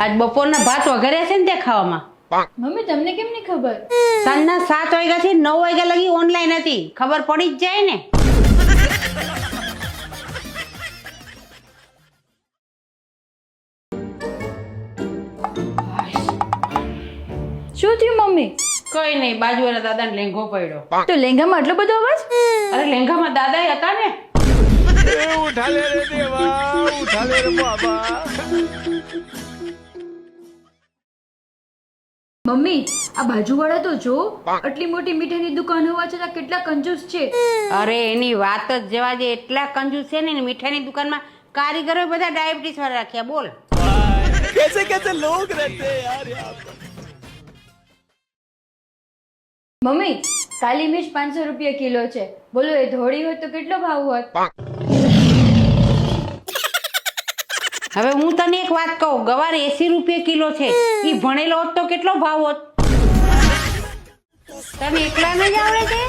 આજ બપોરના ભાત વઘાર્યા છે ને તે ખાવામાં. મમ્મી તમને કેમ નહીં ખબર? સાંજના 7 વાગ્યાથી 9 વાગ્યા લગી ઓનલાઈન હતી, ખબર પડી જ જાય ને. શું થયું મમ્મી? કઈ નહીં, બાજુવાળા દાદાને લેંઘો પડ્યો. તો લેંઘામાં આટલો બધો અવાજ? અરે લેંઘામાં દાદા હતા ને. उठा ले रे देवा, उठा ले रे बाबा। મમ્મી આ બાજુવાળા તો જો આટલી મોટી મીઠાઈની દુકાન હોવા છતાં કેટલા કંજૂસ છે. અરે એની વાત જ જવા દે, એટલા કંજૂસ છે ને મીઠાઈની દુકાનમાં કારીગરો બધા ડાયાબિટીસ વાળા રાખ્યા. બોલ कैसे कैसे लोग रहते हैं यार यहाँ पर। મમ્મી કાલી મિર્ચ 500 રૂપિયા કિલો છે. બોલો એ ધોળી હોત તો કેટલો ભાવ હોત? હવે હું તને એક વાત કહું, ગવાર 80 રૂપિયા કિલો છે. ઈ ભણેલો હોત તો કેટલો ભાવ હોત? તને એકલાને જ આવડે છે?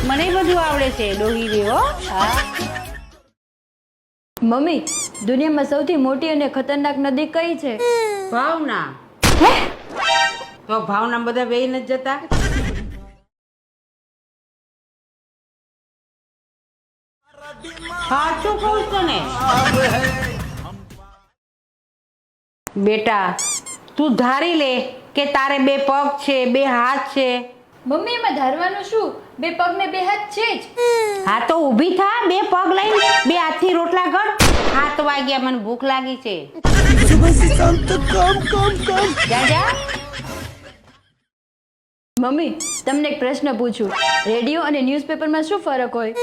મને બધું આવડે છે ડોહી રે. હો મમ્મી દુનિયામાં સૌથી મોટી અને ખતરનાક નદી કઈ છે? ભાવના. તો ભાવના બધા બેય નથી જતા? સાચું કહું છું ને બેટા, તું ધારી લે કે તારે 2 પગ છે, 2 હાથ છે. મમ્મી એમાં ધારવાનું શું? 2 પગ ને 2 હાથ છે જ. હા તો ઊભી થા, 2 પગ લઈને 2 હાથથી રોટલા કર. 7 વાગ્યા, મને ભૂખ લાગી છે. सुबह से शाम तक काम काम काम। જા જા. મમ્મી તમને એક પ્રશ્ન પૂછું, રેડિયો અને ન્યૂઝપેપરમાં શું ફરક હોય?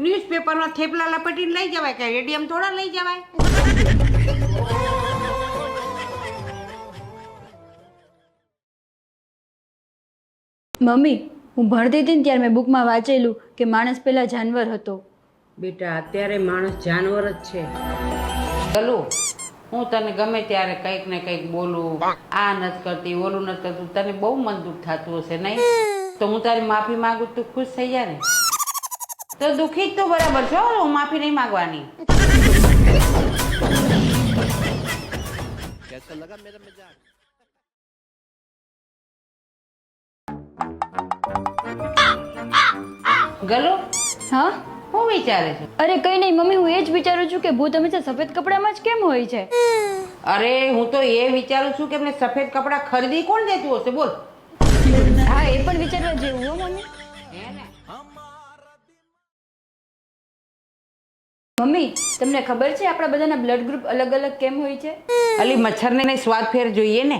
ન્યૂઝપેપરમાં થેપલા લપેટીને લઈ જવાય, કે રેડિયમ થોડા લઈ જવાય? મમ્મી હું ભણતી હતી ને ત્યારે મેં બુકમાં વાંચેલું કે માણસ પહેલા જાનવર હતો. બેટા અત્યારે માણસ જાનવર જ છે. ચલો હું તને ગમે ત્યારે કંઈક ને કંઈક બોલું, આ નથી કરતી, ઓલું નથી કરતું, તને બહુ મન દુઃખ થતું હશે નહીં? તો હું તારી માફી માંગુ, તું ખુશ થઈ જાય ને? તો દુઃખી જ તો બરાબર છો, હું માફી નહીં માંગવાની. कैसा लगा मेरा मजाक? ગલો હા હું વિચારે છે? અરે કઈ નહીં મમ્મી, હું એ જ વિચારું છું કે ભૂત હંમેશા સફેદ કપડામાં જ કેમ હોય છે? અરે હું તો એ વિચારું છું કે એમને સફેદ કપડાં ખરીદી કોણ દેતું હશે? બોલ. હા એ પણ વિચારવા જેવું હો મમ્મી. હે ને? મમ્મી તમને ખબર છે આપણા બધાના બ્લડ ગ્રુપ અલગ અલગ કેમ હોય છે? અલી મચ્છરને સ્વાદ ફેર જોઈએ ને.